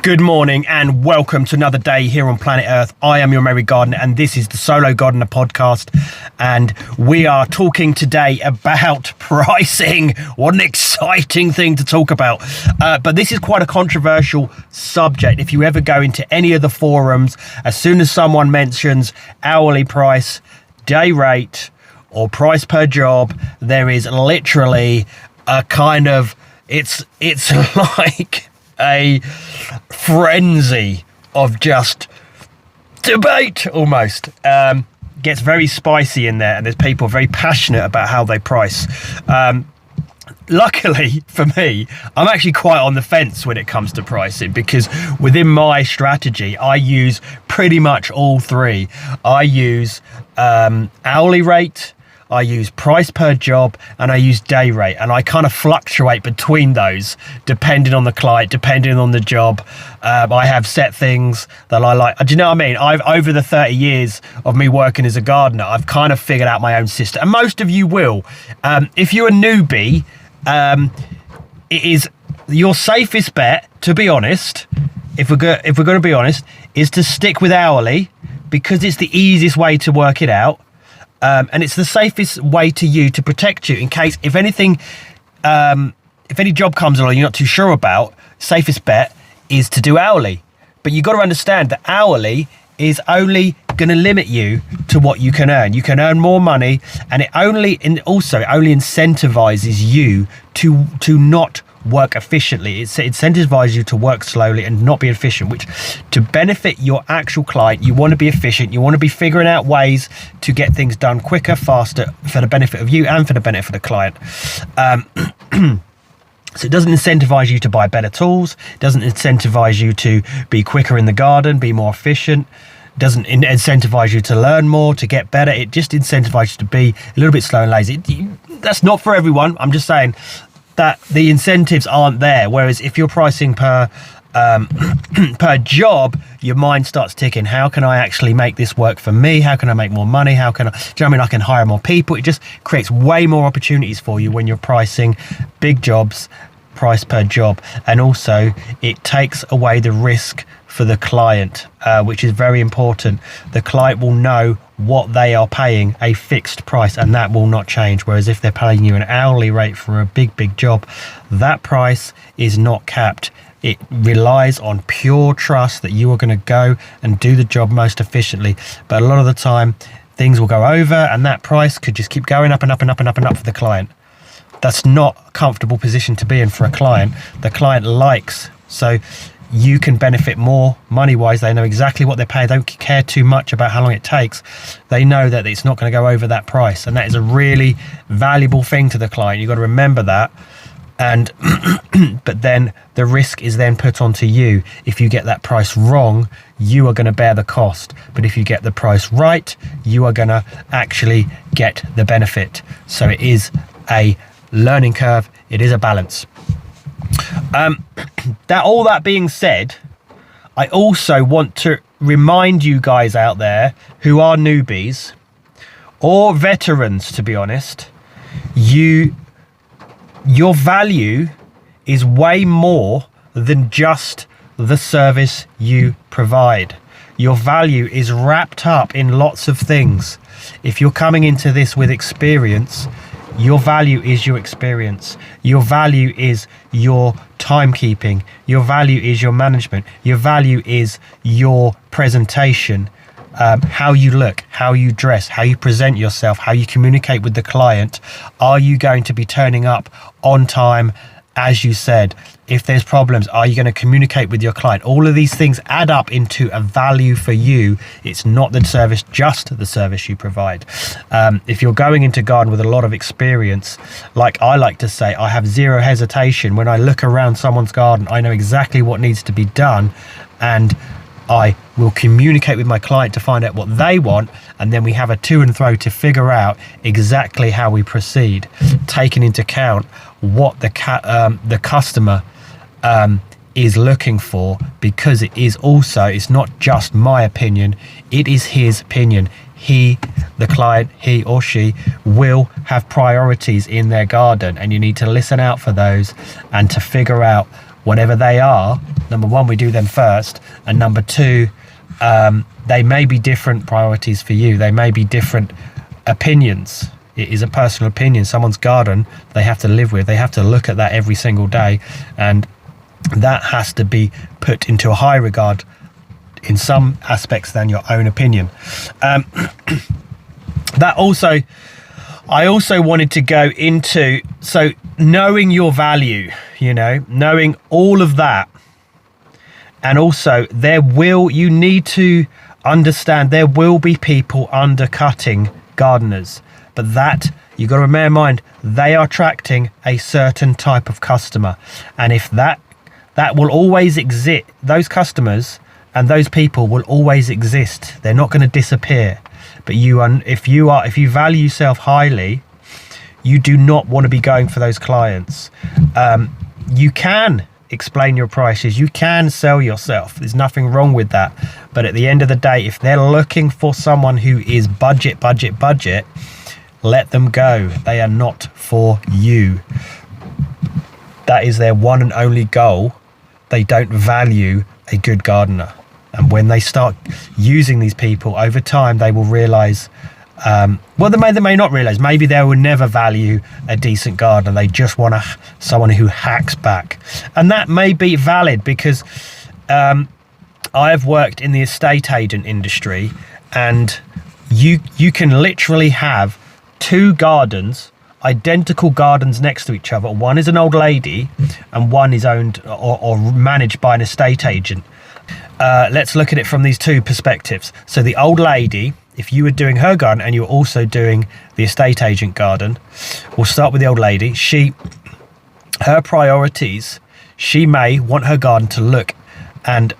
Good morning and welcome to another day here on planet Earth. I am your Merry Gardener and this is the Solo Gardener podcast, and we are talking today about pricing. What an exciting thing to talk about. But this is quite a controversial subject. If you ever go into any of the forums, as soon as someone mentions hourly price, day rate or price per job, there is literally a kind of, it's like a frenzy of just debate almost. Gets very spicy in there, and there's people very passionate about how they price. Luckily for me, I'm actually quite on the fence when it comes to pricing, because within my strategy I use pretty much all three. I use hourly rate, I use price per job, and I use day rate, and I kind of fluctuate between those depending on the client, depending on the job. I have set things that I like. Do you know what I mean? I've, over the 30 years of me working as a gardener, I've kind of figured out my own system, and most of you will. If you're a newbie, it is your safest bet, to be honest, if we're going to be honest, is to stick with hourly, because it's the easiest way to work it out. And it's the safest way to protect you in case, if anything, if any job comes along you're not too sure about, safest bet is to do hourly. But you've got to understand that hourly is only going to limit you to what you can earn. You can earn more money, and it only incentivizes you to not work efficiently. It incentivizes you to work slowly and not be efficient, which, to benefit your actual client, you want to be efficient. You want to be figuring out ways to get things done quicker, faster, for the benefit of you and for the benefit of the client. So it doesn't incentivize you to buy better tools. It doesn't incentivize you to be quicker in the garden, be more efficient. It doesn't incentivize you to learn more, to get better. It just incentivizes you to be a little bit slow and lazy. That's not for everyone. I'm just saying that the incentives aren't there. Whereas if you're pricing per job, your mind starts ticking. How can I actually make this work for me? How can I make more money? How can I, do you know what I mean? I can hire more people. It just creates way more opportunities for you when you're pricing big jobs, price per job. And also it takes away the risk for the client, which is very important. The client will know what they are paying, a fixed price, and that will not change. Whereas if they're paying you an hourly rate for a big job, that price is not capped. It relies on pure trust that you are going to go and do the job most efficiently. But a lot of the time things will go over, and that price could just keep going up and up and up and up and up for the client. That's not a comfortable position to be in for a client. The client likes, so you can benefit more money-wise. They know exactly what they're paying. They don't care too much about how long it takes. They know that it's not going to go over that price, and that is a really valuable thing to the client. You've got to remember that. And but then the risk is then put onto you. If you get that price wrong, you are going to bear the cost. But if you get the price right, you are going to actually get the benefit. So it is a learning curve. It is a balance. All that being said, I also want to remind you guys out there who are newbies or veterans, to be honest, your value is way more than just the service you provide. Your value is wrapped up in lots of things. If you're coming into this with experience, your value is your experience. Your value is your timekeeping. Your value is your management. Your value is your presentation, how you look, how you dress, how you present yourself, how you communicate with the client. Are you going to be turning up on time, as you said? If there's problems, are you going to communicate with your client? All of these things add up into a value for you. It's not the service, just the service you provide. If you're going into garden with a lot of experience, like I like to say, I have zero hesitation. When I look around someone's garden, I know exactly what needs to be done, and I will communicate with my client to find out what they want, and then we have a to and fro to figure out exactly how we proceed, taking into account what the customer is looking for, because it is also, it's not just my opinion, it is his opinion. The client, he or she will have priorities in their garden, and you need to listen out for those and to figure out whatever they are, number one, we do them first, and number two, they may be different priorities for you. They may be different opinions. It is a personal opinion. Someone's garden they have to live with. They have to look at that every single day, and that has to be put into a high regard in some aspects than your own opinion. I also wanted to go into, so knowing your value, knowing all of that. And also you need to understand there will be people undercutting gardeners, but that you got to bear in mind, they are attracting a certain type of customer. And if that will always exist, those customers and those people will always exist. They're not going to disappear. But if you value yourself highly, you do not want to be going for those clients. You can explain your prices, you can sell yourself, there's nothing wrong with that, but at the end of the day, if they're looking for someone who is budget, let them go. They are not for you. That is their one and only goal. They don't value a good gardener, and when they start using these people over time, they will realize, they may not realize, maybe they will never value a decent gardener. They just want someone who hacks back. And that may be valid, because I have worked in the estate agent industry, and you can literally have two gardens, identical gardens next to each other. One is an old lady and one is owned or managed by an estate agent. Let's look at it from these two perspectives. So the old lady, if you were doing her garden and you're also doing the estate agent garden, we'll start with the old lady. Her priorities, she may want her garden to look and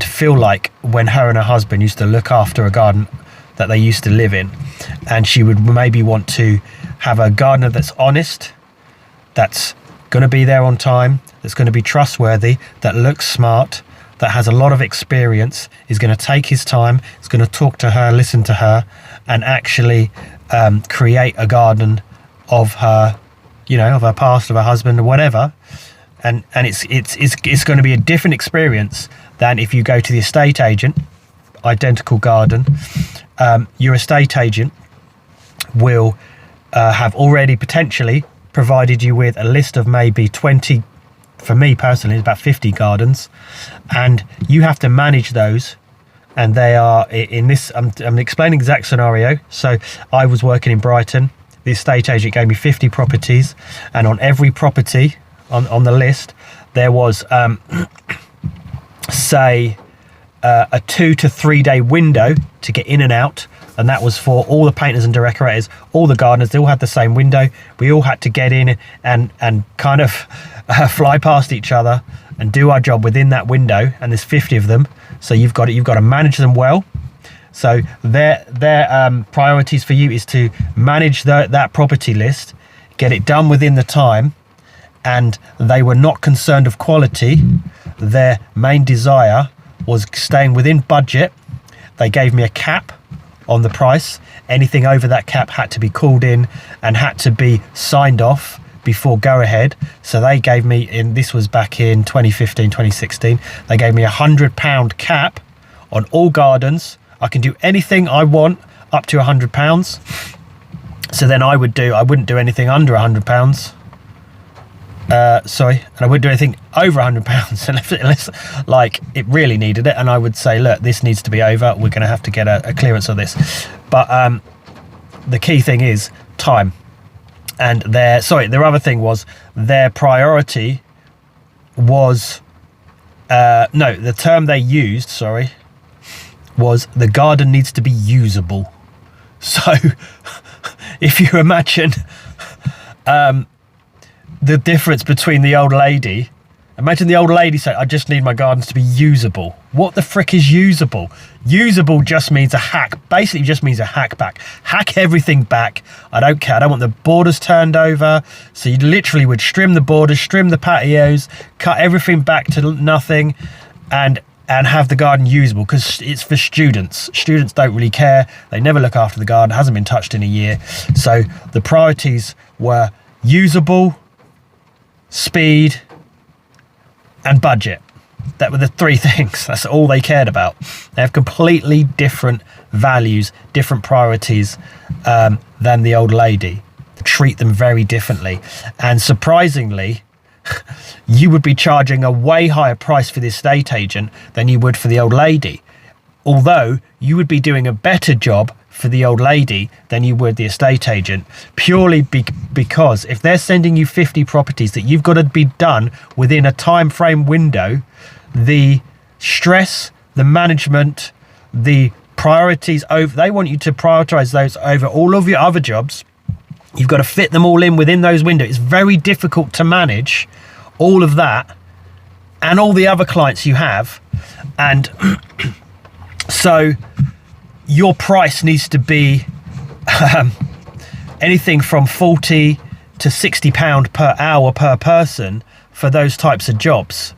feel like when her and her husband used to look after a garden that they used to live in. And she would maybe want to have a gardener that's honest, that's going to be there on time, that's going to be trustworthy, that looks smart, that has a lot of experience, is going to take his time, is going to talk to her, listen to her, and actually create a garden of her, of her past, of her husband, or whatever. And it's going to be a different experience than if you go to the estate agent, identical garden. Your estate agent will have already potentially provided you with a list of maybe 20, for me personally, it's about 50 gardens, and you have to manage those. And they are in this, I'm explaining the exact scenario. So I was working in Brighton. The estate agent gave me 50 properties, and on every property on the list, there was, say, a 2 to 3 day window to get in and out. And that was for all the painters and decorators, all the gardeners. They all had the same window. We all had to get in and kind of fly past each other and do our job within that window. And there's 50 of them, so you've got to manage them well. So their priorities for you is to manage that property list, get it done within the time, and they were not concerned of quality. Their main desire was staying within budget. They gave me a cap on the price. Anything over that cap had to be called in and had to be signed off before go ahead. So they gave me, this was back in 2015, 2016, they gave me £100 cap on all gardens. I can do anything I want up to £100. So then I wouldn't do anything under £100. And I wouldn't do anything over £100 unless like it really needed it, and I would say, look, this needs to be over, we're going to have to get a clearance of this. But the key thing is time. And their other thing was their priority was the term they used was the garden needs to be usable. So if you imagine the difference between the old lady, imagine the old lady saying, I just need my gardens to be usable. What the frick is usable? Usable just means a hack, basically just means a hack back. Hack everything back. I don't care. I don't want the borders turned over. So you literally would trim the borders, trim the patios, cut everything back to nothing, and have the garden usable, because it's for students. Students don't really care. They never look after the garden. It hasn't been touched in a year. So the priorities were usable, speed, and budget. That were the three things. That's all they cared about. They have completely different values, different priorities than the old lady. Treat them very differently. And surprisingly, you would be charging a way higher price for the estate agent than you would for the old lady. Although you would be doing a better job for the old lady than you would the estate agent, purely because if they're sending you 50 properties that you've got to be done within a time frame window, the stress, the management, the priorities over, they want you to prioritize those over all of your other jobs. You've got to fit them all in within those windows. It's very difficult to manage all of that and all the other clients you have. And so your price needs to be anything from 40 to 60 pound per hour per person for those types of jobs.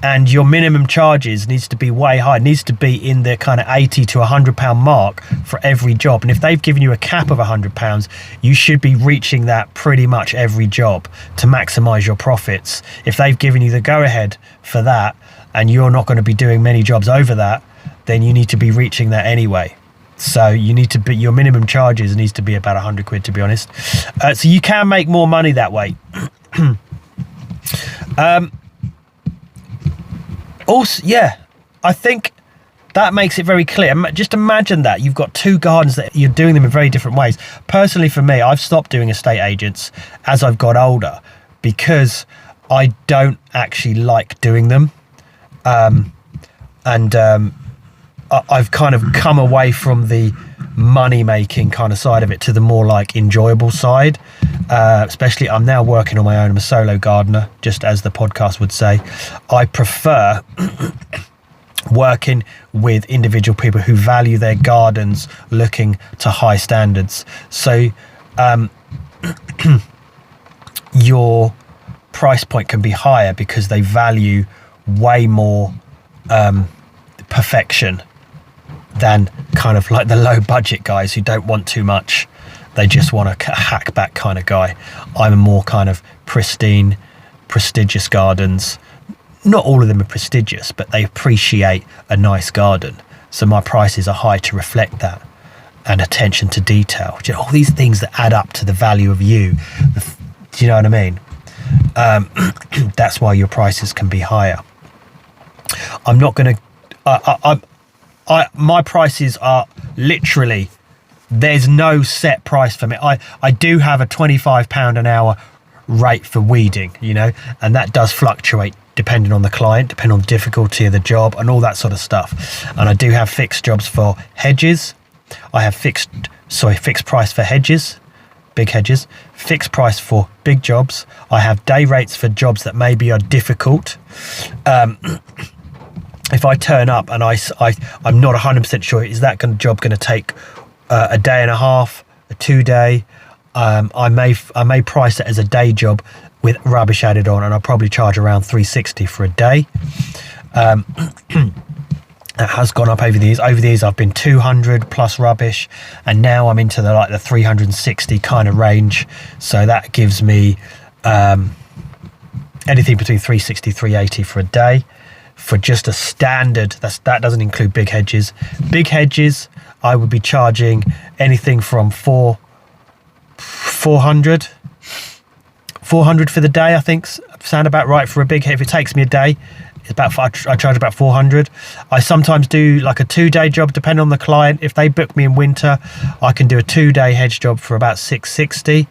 And your minimum charges needs to be way high. It needs to be in the kind of 80 to 100 pound mark for every job. And if they've given you a cap of 100 pounds, you should be reaching that pretty much every job to maximize your profits. If they've given you the go ahead for that and you're not going to be doing many jobs over that, then you need to be reaching that anyway. So you need to be, your minimum charges needs to be about 100 quid, to be honest. So you can make more money that way. Also, yeah, I think that makes it very clear. Just imagine that you've got two gardens that you're doing them in very different ways. Personally, for me, I've stopped doing estate agents as I've got older because I don't actually like doing them. I've kind of come away from the money making kind of side of it to the more like enjoyable side. Especially I'm now working on my own. I'm a solo gardener, just as the podcast would say. I prefer working with individual people who value their gardens looking to high standards. So your price point can be higher because they value way more perfection than kind of like the low budget guys who don't want too much. They just want a hack back kind of guy. I'm a more kind of pristine, prestigious gardens. Not all of them are prestigious, but they appreciate a nice garden. So my prices are high to reflect that, and attention to detail. You know, all these things that add up to the value of you. Do you know what I mean? That's why your prices can be higher. I'm not going to... my prices are literally... There's no set price for me. I do have a £25 an hour rate for weeding, you know, and that does fluctuate depending on the client, depending on the difficulty of the job and all that sort of stuff. And I do have fixed jobs for hedges. I have fixed price for hedges, big hedges, fixed price for big jobs. I have day rates for jobs that maybe are difficult. If I turn up and I'm not 100% sure, is that job going to take a day and a half, a 2 day, I may price it as a day job with rubbish added on, and I'll probably charge around 360 for a day. It has gone up over the years. Over the years, I've been 200 plus rubbish, and now I'm into the 360 kind of range. So that gives me anything between 360, 380 for a day. For just a standard, that doesn't include big hedges. Big hedges, I would be charging anything from 400 for the day, I think. Sound about right for a big hedge. If it takes me a day, I charge about 400. I sometimes do like a 2-day job, depending on the client. If they book me in winter, I can do a 2-day hedge job for about 660.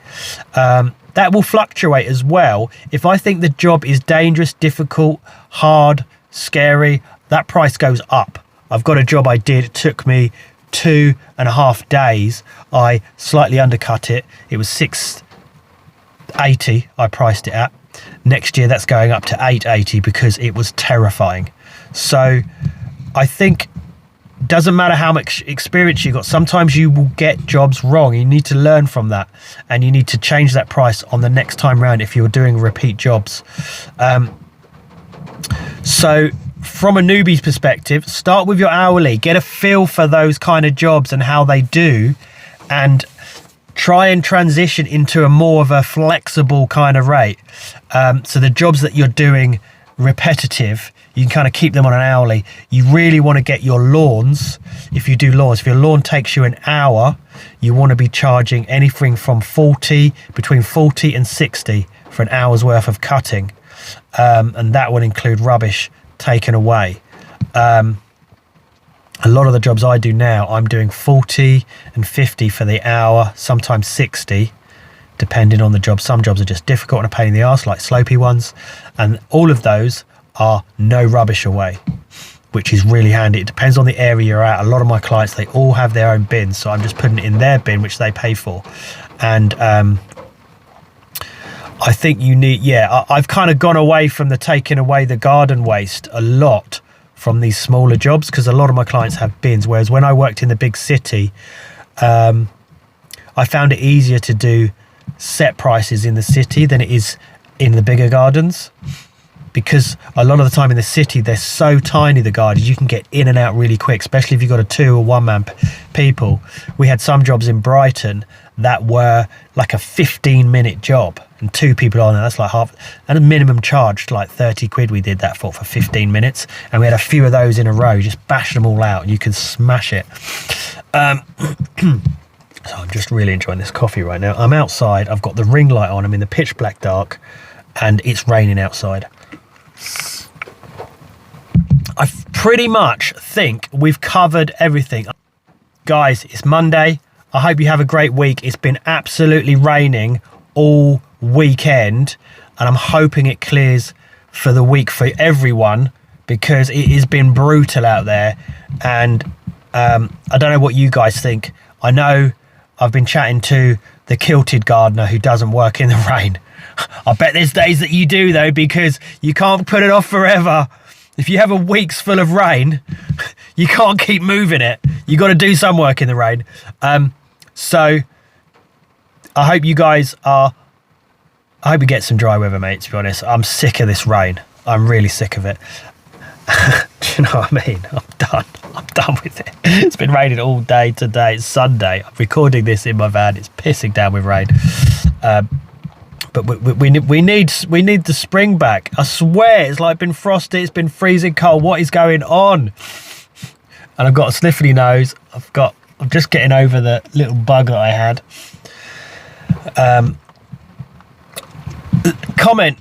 That will fluctuate as well. If I think the job is dangerous, difficult, hard, scary, that price goes up. I've got a job I did, it took me 2.5 days. I slightly undercut it. It was 680 I priced it at. Next year that's going up to 880 because it was terrifying. So I think doesn't matter how much experience you got, sometimes you will get jobs wrong. You need to learn from that, and you need to change that price on the next time round if you're doing repeat jobs. So from a newbie's perspective, start with your hourly, get a feel for those kind of jobs and how they do, and try and transition into a more of a flexible kind of rate. So the jobs that you're doing repetitive, you can kind of keep them on an hourly. You really want to get your lawns, if you do lawns, if your lawn takes you an hour, you want to be charging anything from between 40 and 60 for an hour's worth of cutting. And that would include rubbish taken away. A lot of the jobs I do now, I'm doing 40 and 50 for the hour, sometimes 60, depending on the job. Some jobs are just difficult and a pain in the arse, like slopey ones. And all of those are no rubbish away, which is really handy. It depends on the area you're at. A lot of my clients, they all have their own bins. So I'm just putting it in their bin, which they pay for. And I think you need, I've kind of gone away from the taking away the garden waste a lot from these smaller jobs, because a lot of my clients have bins, whereas when I worked in the big city, I found it easier to do set prices in the city than it is in the bigger gardens, because a lot of the time in the city they're so tiny, the gardens, you can get in and out really quick, especially if you've got a 2 or 1 man people. We had some jobs in Brighton that were like a 15-minute job and 2 people on there, that's like half, and a minimum charged like 30 quid we did that for 15 minutes, and we had a few of those in a row, just bashed them all out and you can smash it. So I'm just really enjoying this coffee right now. I'm outside, I've got the ring light on, I'm in the pitch black dark, and it's raining outside. I pretty much think we've covered everything. Guys, it's Monday. I hope you have a great week. It's been absolutely raining all weekend, and I'm hoping it clears for the week for everyone, because it has been brutal out there. And I don't know what you guys think. I know I've been chatting to the kilted gardener who doesn't work in the rain. I bet there's days that you do though, because you can't put it off forever. If you have a week's full of rain, you can't keep moving it. You got to do some work in the rain. So I hope you guys are, I hope you get some dry weather, mate, to be honest. I'm sick of this rain. I'm really sick of it. Do you know what I mean? I'm done with it. It's been raining all day today. It's Sunday. I'm recording this in my van. It's pissing down with rain. But we need the spring back. I swear, it's like been frosty. It's been freezing cold. What is going on? And I've got a sniffly nose. I'm just getting over the little bug that I had. Comment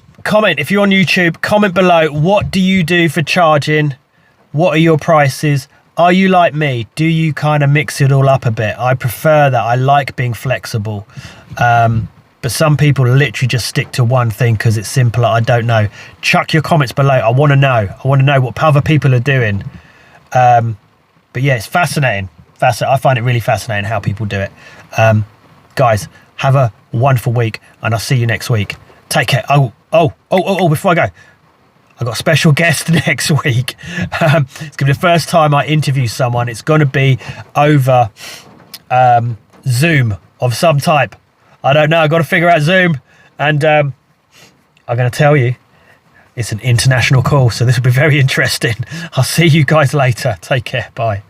if you're on YouTube. Comment below. What do you do for charging? What are your prices? Are you like me? Do you kind of mix it all up a bit? I prefer that. I like being flexible. But some people literally just stick to one thing because it's simpler. I don't know. Chuck your comments below. I want to know. I want to know what other people are doing. But yeah, it's fascinating. I find it really fascinating how people do it. Guys, have a wonderful week, and I'll see you next week. Take care. Oh, before I go, I've got a special guest next week. It's going to be the first time I interview someone. It's going to be over Zoom of some type. I don't know. I've got to figure out Zoom. And I'm going to tell you, it's an international call, so this will be very interesting. I'll see you guys later. Take care. Bye.